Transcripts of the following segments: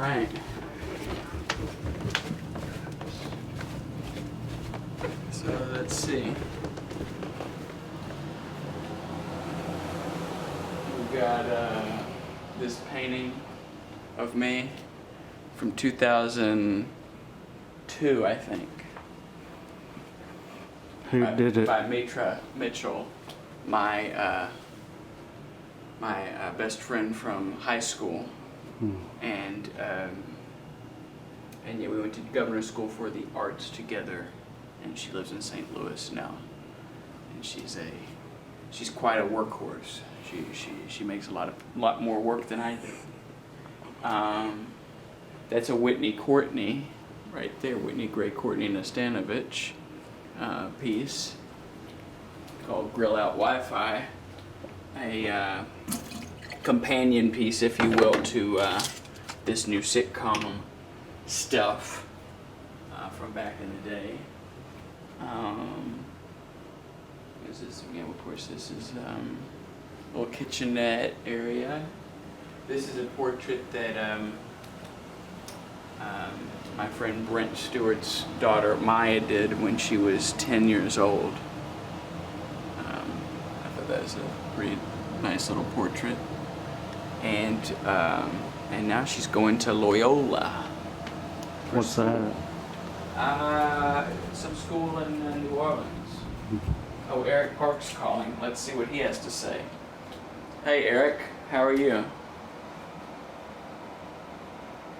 right. So let's see. We've got this painting of me from 2002, I think. Who did it? By Mitra Mitchell, my best friend from high school, and yeah, we went to governor's school for the arts together, and she lives in St. Louis now, and she's quite a workhorse. She makes a lot more work than I do. That's a Whitney Courtney, right there, Whitney Gray Courtney Nastanovich piece called Grill Out Wi-Fi, a companion piece, if you will, to this new sitcom stuff from back in the day. This is, yeah, of course, this is a little kitchenette area. This is a portrait that my friend Brent Stewart's daughter Maya did when she was 10 years old. I thought that was a pretty nice little portrait. And now she's going to Loyola. What's that? Some school in New Orleans. Oh, Eric Park's calling. Let's see what he has to say. Hey, Eric, how are you?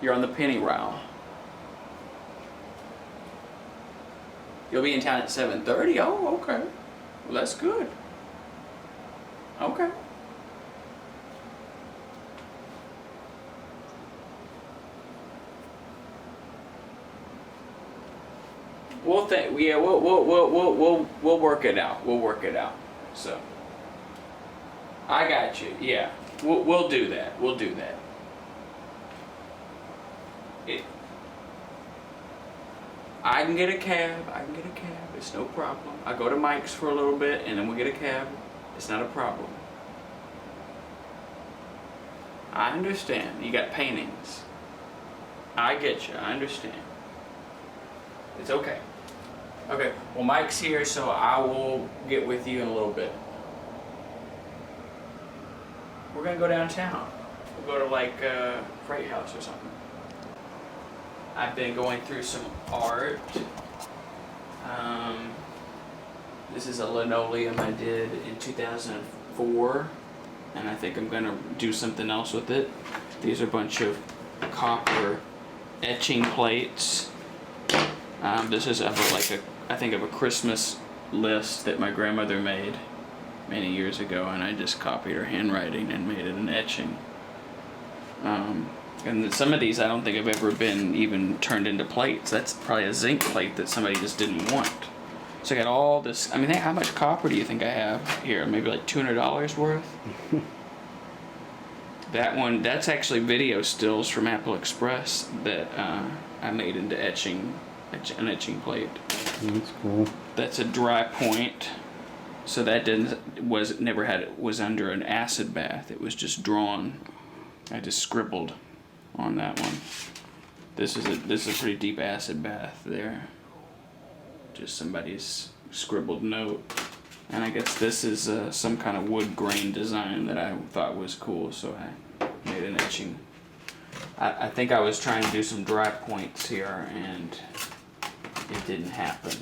You're on the penny row. You'll be in town at 7:30? Oh, okay. Well, that's good. Okay. We'll work it out. We'll work it out. So, I got you. Yeah, we'll do that. We'll do that. I can get a cab. It's no problem. I go to Mike's for a little bit, and then we'll get a cab. It's not a problem. I understand. You got paintings. I get you. I understand. It's okay. Okay. Well, Mike's here, so I will get with you in a little bit. We're gonna go downtown. We'll go to like Freight House or something. I've been going through some art. This is a linoleum I did in 2004, and I think I'm gonna do something else with it. These are a bunch of copper etching plates. This is I think of a Christmas list that my grandmother made many years ago, and I just copied her handwriting and made it an etching. And some of these I don't think have ever been even turned into plates. That's probably a zinc plate that somebody just didn't want. So I got all this. I mean, how much copper do you think I have here? Maybe like $200 worth? That one, that's actually video stills from Apple Express that I made into an etching plate. That's cool. That's a dry point. So that was under an acid bath. It was just drawn. I just scribbled on that one. This is a pretty deep acid bath there. Just somebody's scribbled note. And I guess this is some kind of wood grain design that I thought was cool, so I made an etching. I think I was trying to do some dry points here, and it didn't happen.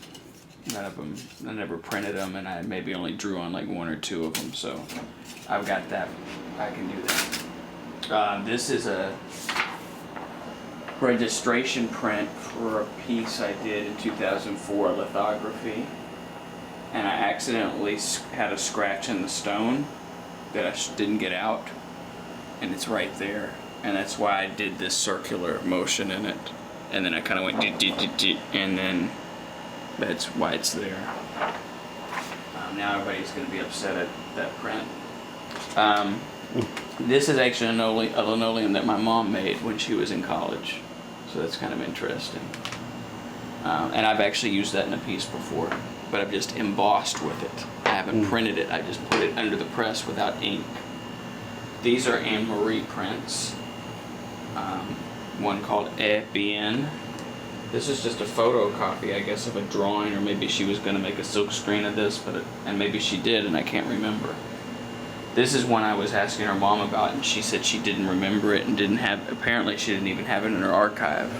None of them, I never printed them, and I maybe only drew on like one or two of them, so I've got that. I can do that. This is a registration print for a piece I did in 2004, lithography, and I accidentally had a scratch in the stone that I didn't get out, and it's right there, and that's why I did this circular motion in it, and then I kind of went and then that's why it's there. Now everybody's going to be upset at that print. This is actually a linoleum that my mom made when she was in college, so that's kind of interesting. And I've actually used that in a piece before, but I've just embossed with it. I haven't printed it, I just put it under the press without ink. These are Anne Marie prints. one called Eh Bien. This is just a photocopy, I guess, of a drawing, or maybe she was going to make a silk screen of this, and maybe she did, and I can't remember. This is one I was asking her mom about, and she said she didn't remember it and apparently she didn't even have it in her archive.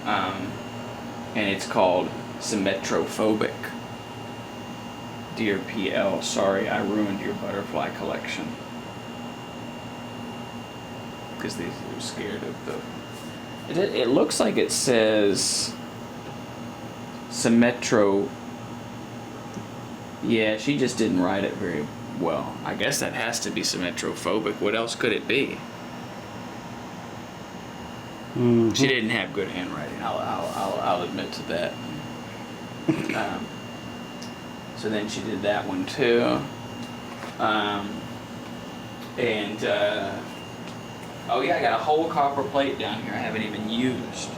And it's called Symmetrophobic. Dear PL, sorry I ruined your butterfly collection. Because they were scared of the... It looks like it says Symmetro. Yeah, she just didn't write it very well. I guess that has to be symmetrophobic. What else could it be? Mm-hmm. She didn't have good handwriting. I'll admit to that. So then she did that one too. Oh yeah, I got a whole copper plate down here I haven't even used.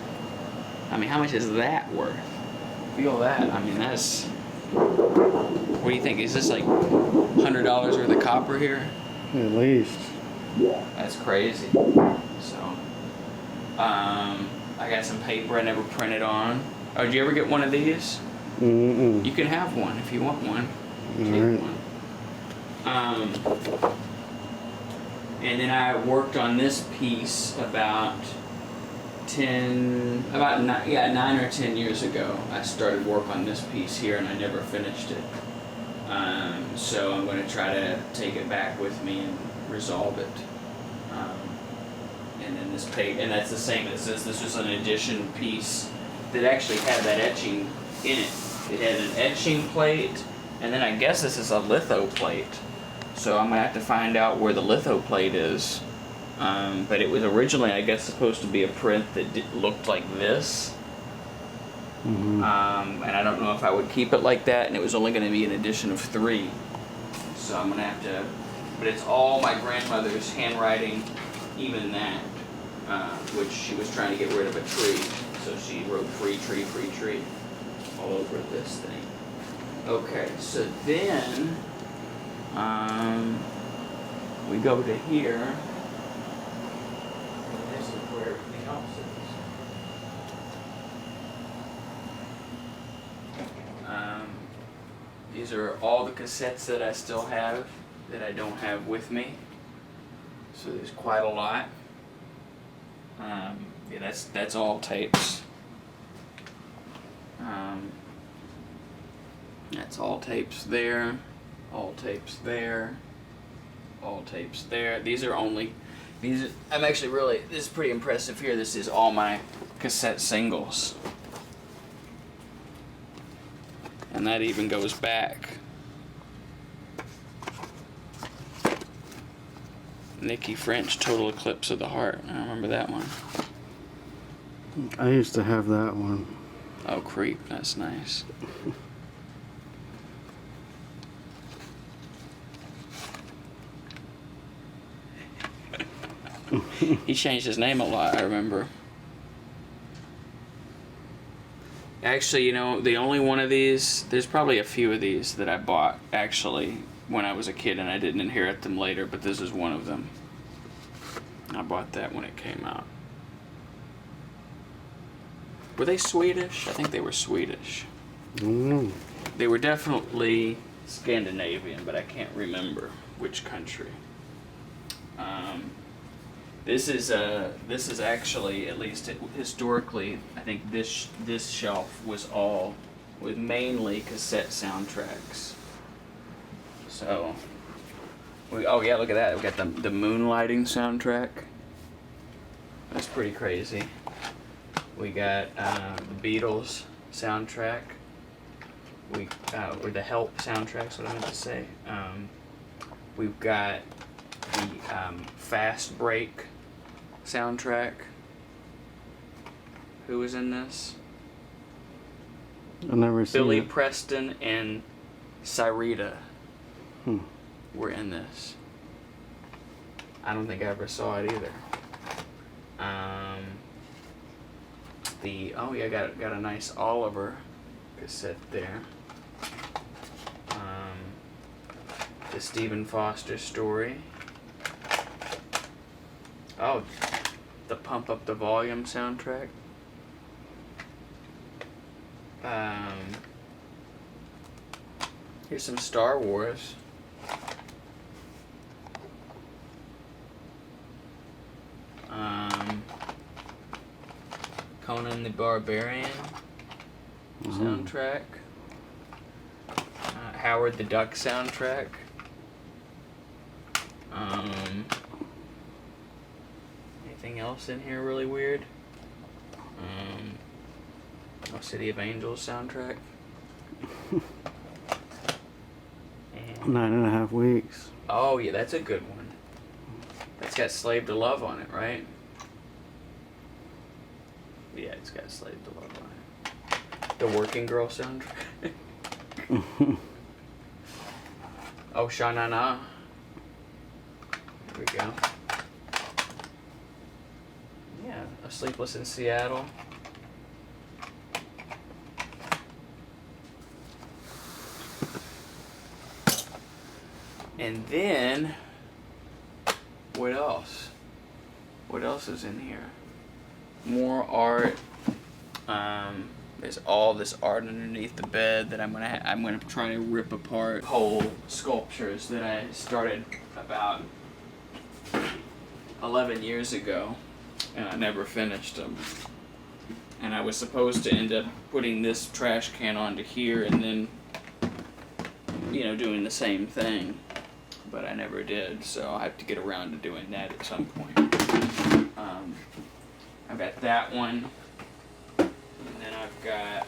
I mean, how much is that worth? Feel that? I mean, that's... What do you think? Is this like $100 worth of copper here? At least. That's crazy. So, I got some paper I never printed on. Oh, did you ever get one of these? Mm-mm. You can have one if you want one. Take Alright. one. And then I worked on this piece about 9 or 10 years ago. I started work on this piece here and I never finished it. So I'm going to try to take it back with me and resolve it. And then this page, and that's the same as this. This was an edition piece that actually had that etching in it. It had an etching plate, and then I guess this is a litho plate. So I'm gonna have to find out where the litho plate is. But it was originally, I guess, supposed to be a print that looked like this. Mm-hmm. And I don't know if I would keep it like that, and it was only going to be an edition of 3. So I'm going to have to, but it's all my grandmother's handwriting, even that, which she was trying to get rid of a tree. So she wrote free tree all over this thing. Okay, so then we go to here. And this is where everything else is. These are all the cassettes that I still have that I don't have with me. So there's quite a lot. Yeah, that's all tapes. That's all tapes there, all tapes there, all tapes there. This is pretty impressive here. This is all my cassette singles. And that even goes back. Nikki French, Total Eclipse of the Heart. I remember that one. I used to have that one. Oh, Creep. That's nice. He changed his name a lot, I remember. Actually, you know, the only one of these, there's probably a few of these that I bought, actually, when I was a kid, and I didn't inherit them later, but this is one of them. I bought that when it came out. Were they Swedish? I think they were Swedish. I don't know. They were definitely Scandinavian, but I can't remember which country. This is actually, at least historically, I think this shelf was mainly cassette soundtracks. So, oh yeah, look at that. We got the Moonlighting soundtrack. That's pretty crazy. We got the Beatles soundtrack. Or the Help soundtrack's what I meant to say. We've got the Fast Break soundtrack. Who was in this? I've never seen Billy it. Preston and Cyrita were in this. I don't think I ever saw it either. Got a nice Oliver cassette there. The Stephen Foster story. Oh, the Pump Up the Volume soundtrack. Here's some Star Wars. Conan the Barbarian soundtrack. Howard the Duck soundtrack. Anything else in here really weird? City of Angels soundtrack. 9.5 weeks. Oh yeah, that's a good one. That's got Slave to Love on it, right? Yeah, it's got Slave to Love on it. The Working Girl soundtrack. Oh, Sha-Na-Na. There we go. Yeah, A Sleepless in Seattle. And then, what else? What else is in here? More art. There's all this art underneath the bed that I'm gonna try to rip apart. Whole sculptures that I started about 11 years ago, and I never finished them. And I was supposed to end up putting this trash can onto here and then, doing the same thing. But I never did, so I'll have to get around to doing that at some point. I've got that one, and then I've got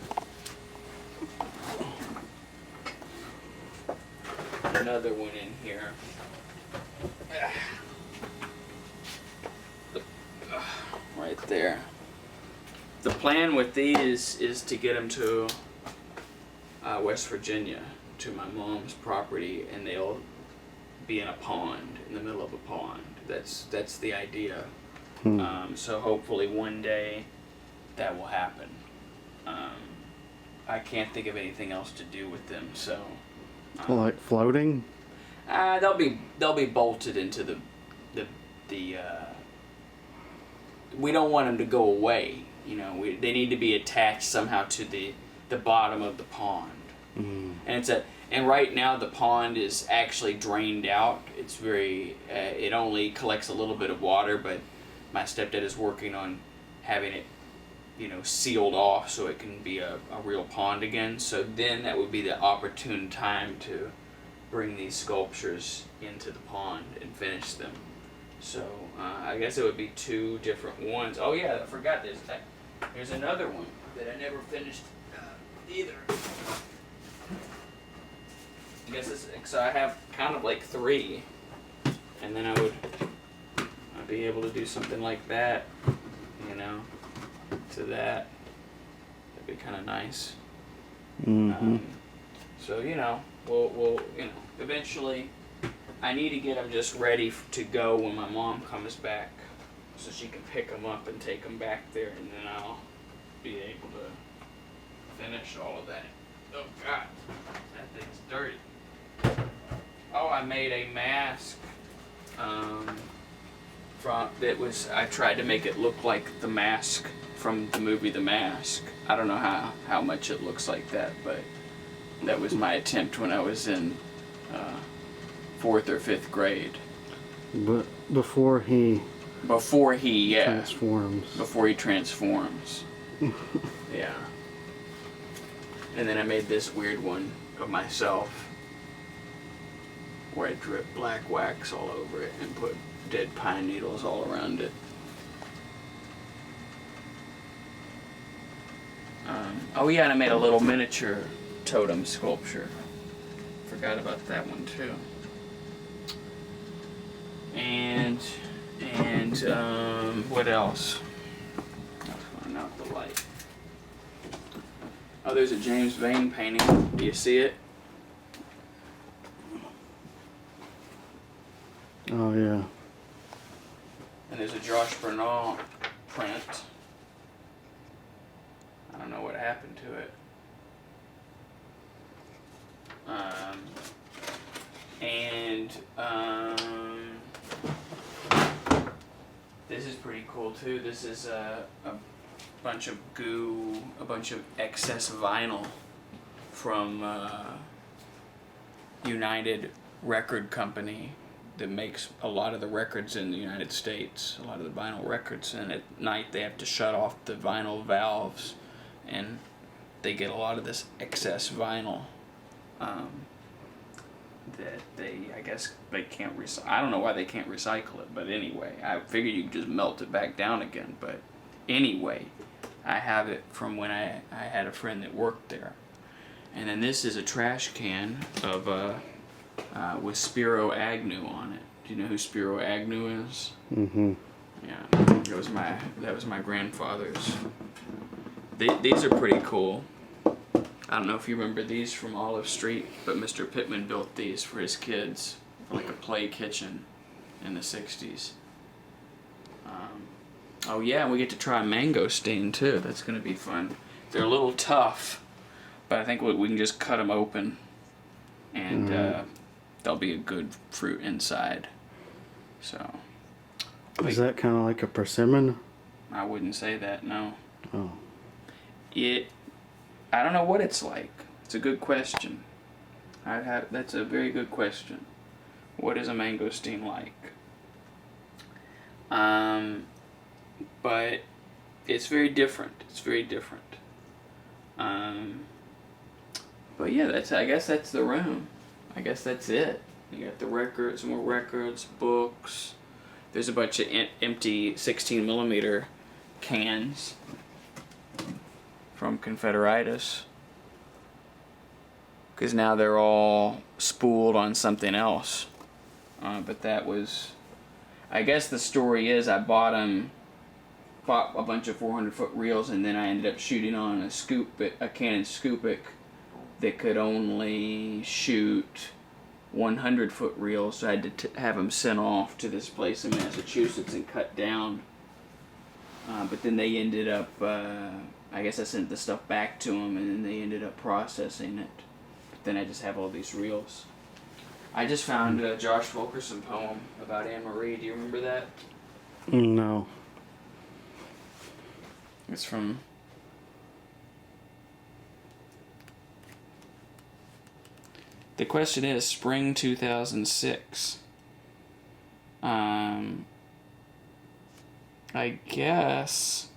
another one in here. Right there. The plan with these is to get them to West Virginia, to my mom's property, and they'll be in a pond, in the middle of a pond. That's the idea. So hopefully one day that will happen. I can't think of anything else to do with them, so. Like floating? They'll be bolted into the. We don't want them to go away. They need to be attached somehow to the bottom of the pond. And right now the pond is actually drained out. It's very, it only collects a little bit of water, but my stepdad is working on having it, sealed off so it can be a real pond again. So then that would be the opportune time to bring these sculptures into the pond and finish them. So I guess it would be two different ones. Oh yeah, I forgot this. There's another one that I never finished either. I guess so I have kind of like three, and then I'd be able to do something like that, to that. That'd be kind of nice. So we'll eventually. I need to get them just ready to go when my mom comes back, so she can pick them up and take them back there, and then I'll be able to finish all of that. Oh God, that thing's dirty. Oh, I made a mask I tried to make it look like the mask from the movie The Mask. I don't know how much it looks like that, but that was my attempt when I was in 4th or 5th grade. But before he transforms. Before he transforms. Yeah. And then I made this weird one of myself, where I dripped black wax all over it and put dead pine needles all around it. Oh yeah, and I made a little miniature totem sculpture. Forgot about that one too. And what else? I'll turn out the light. Oh, there's a James Vane painting. Do you see it? Oh yeah. And there's a Josh Bernal print. I don't know what happened to it. This is pretty cool too. This is a bunch of goo, a bunch of excess vinyl from United Record Company that makes a lot of the records in the United States, a lot of the vinyl records, and at night they have to shut off the vinyl valves, and they get a lot of this excess vinyl that I guess they can't recycle. I don't know why they can't recycle it, but anyway, I figured you could just melt it back down again, but anyway, I have it from when I had a friend that worked there. And then this is a trash can of with Spiro Agnew on it. Do you know who Spiro Agnew is? Mm-hmm. Yeah, that was my grandfather's. These are pretty cool. I don't know if you remember these from Olive Street, but Mr. Pittman built these for his kids, for like a play kitchen in the 60s. Oh yeah, and we get to try mangosteen too. That's going to be fun. They're a little tough, but I think we can just cut them open, and there'll be a good fruit inside. So. Is that kind of like a persimmon? I wouldn't say that, no. Oh. I don't know what it's like. It's a good question. That's a very good question. What is a mangosteen like? But it's very different. It's very different. But yeah, I guess that's the room. I guess that's it. You got the records, more records, books. There's a bunch of empty 16mm cans from Confederitis, because now they're all spooled on something else. But that was, I guess the story is I bought a bunch of 400-foot reels, and then I ended up shooting on a Canon Scoopik that could only shoot 100-foot reels, so I had to have them sent off to this place in Massachusetts and cut down. But then they ended up, I guess I sent the stuff back to them, and then they ended up processing it. But then I just have all these reels. I just found a Josh Fulkerson poem about Anne Marie. Do you remember that? No. It's from... The question is, spring 2006. I guess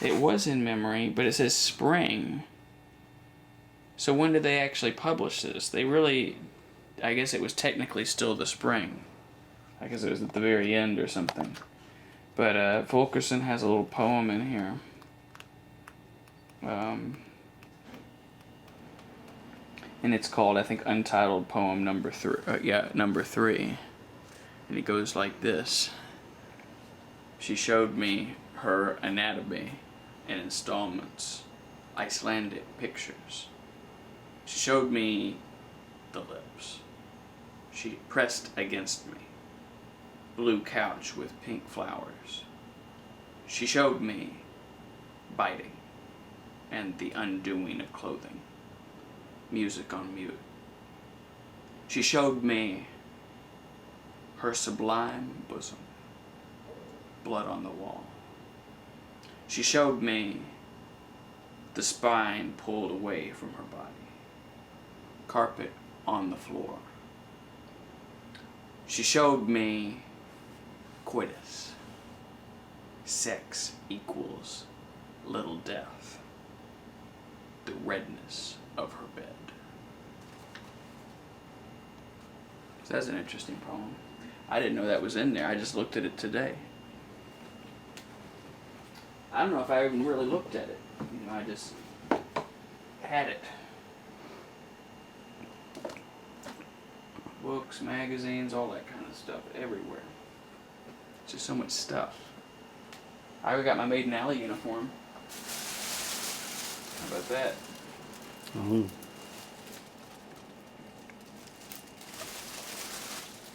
it was in memory, but it says spring. So when did they actually publish this? I guess it was technically still the spring. I guess it was at the very end or something. But Fulkerson has a little poem in here. And it's called, I think, Untitled Poem number 3. Number 3. And it goes like this. She showed me her anatomy in installments, Icelandic pictures. She showed me the lips. She pressed against me, blue couch with pink flowers. She showed me biting and the undoing of clothing. Music on mute. She showed me her sublime bosom, blood on the wall. She showed me the spine pulled away from her body, carpet on the floor. She showed me coitus. Sex equals little death. The redness of her bed. So that's an interesting poem. I didn't know that was in there. I just looked at it today. I don't know if I even really looked at it. I just had it. Books, magazines, all that kind of stuff everywhere. Just so much stuff. I got my Maiden Alley uniform. How about that? Oh.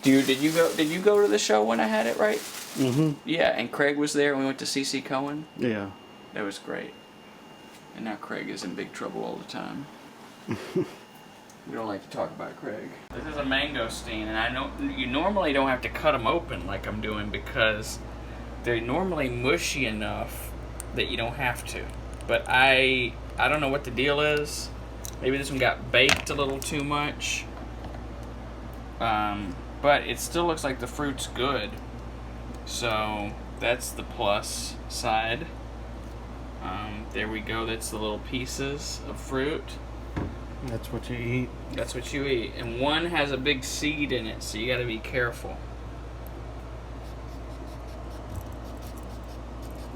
Did you go to the show when I had it, right? Mm-hmm. Yeah, and Craig was there and we went to C.C. Cohen. Yeah. That was great. And now Craig is in big trouble all the time. We don't like to talk about Craig. This is a mangosteen, and I know you normally don't have to cut them open like I'm doing because they're normally mushy enough that you don't have to. But I don't know what the deal is. Maybe this one got baked a little too much. But it still looks like the fruit's good. So that's the plus side. There we go. That's the little pieces of fruit. That's what you eat. That's what you eat. And one has a big seed in it, so you got to be careful.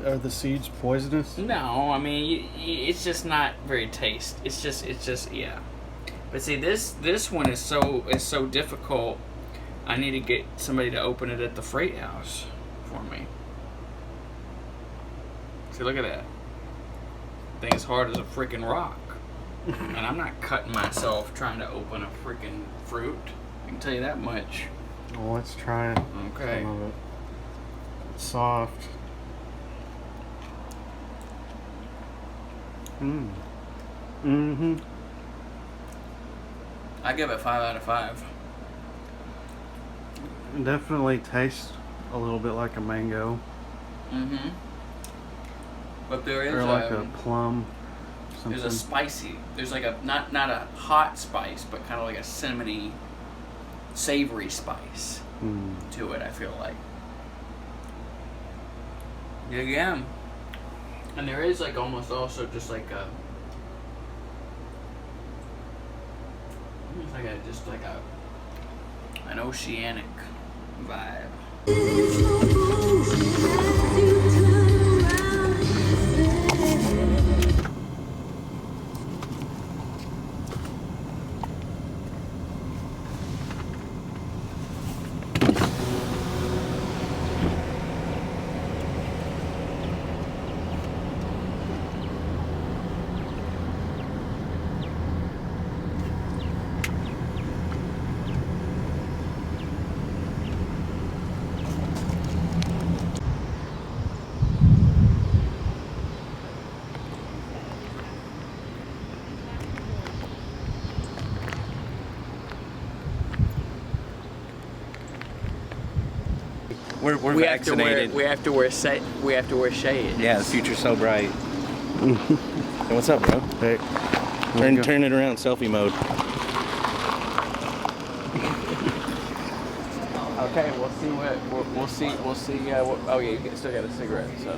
Are the seeds poisonous? No, I mean it's just not very taste. It's just yeah. But see, this one is so difficult. I need to get somebody to open it at the freight house for me. See, look at that. Thing is hard as a freaking rock. And I'm not cutting myself trying to open a freaking fruit. I can tell you that much. Well, let's try it. Okay. Some of it. It's soft. Mm-hmm. I give it 5 out of 5. It definitely tastes a little bit like a mango. Mm-hmm. But there is or like a plum. Something. There's a spicy. There's like a not a hot spice, but kind of like a cinnamony, savory spice to it. I feel like. Yeah. And there is like almost also just like a. It's like an oceanic vibe. We're vaccinated. We have to wear shades. Yeah, the future's so bright. Hey, what's up, bro? Hey. Turn it around, selfie mode. Okay, we'll see. Oh yeah, you still got a cigarette. So.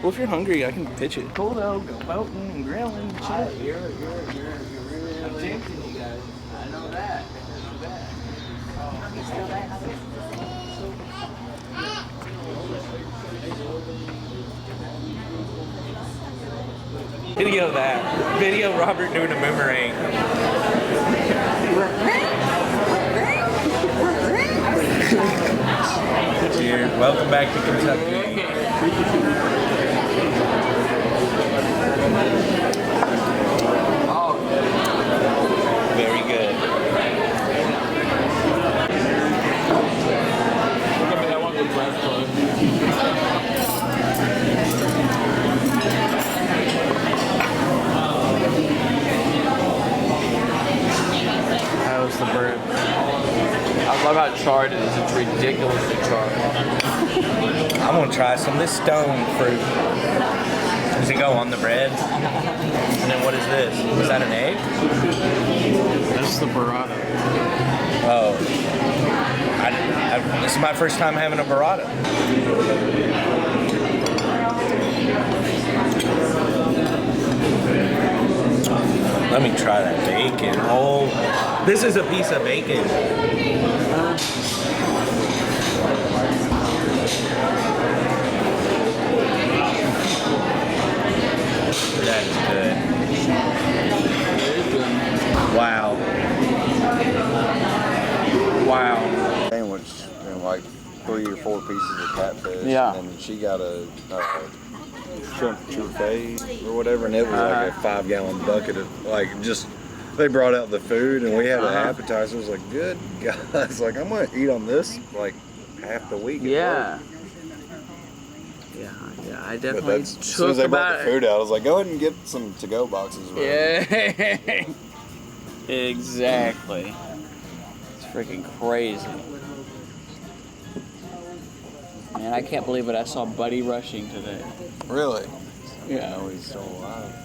Well, if you're hungry, I can pitch it. Cool though, go boating and grilling and shit. You're really. I'm jinxing you guys. I know that. Video that. Video Robert doing a boomerang. Cheers. Welcome back to Kentucky. Very good. I want the bread close. How's the bread? I love how charred it is. It's ridiculously charred. I'm gonna try some of this stone fruit. Does it go on the bread? And then what is this? Is that an egg? That's the burrata. Oh. This is my first time having a burrata. Let me try that bacon. Oh, this is a piece of bacon. That's good. Wow. Sandwich and like 3 or 4 pieces of catfish. Yeah. And she got a shrimp souffle or whatever, and it was like a 5-gallon bucket of like just. They brought out the food and we had an appetizer. It was like, good God, it's like I'm gonna eat on this like half the week. Yeah. I But definitely that's, as soon as they brought the food out, I was like, go ahead and get some to-go boxes. Yeah. Exactly. It's freaking crazy. Man, I can't believe it. I saw Buddy rushing today. Really? Yeah. Oh, he's still alive.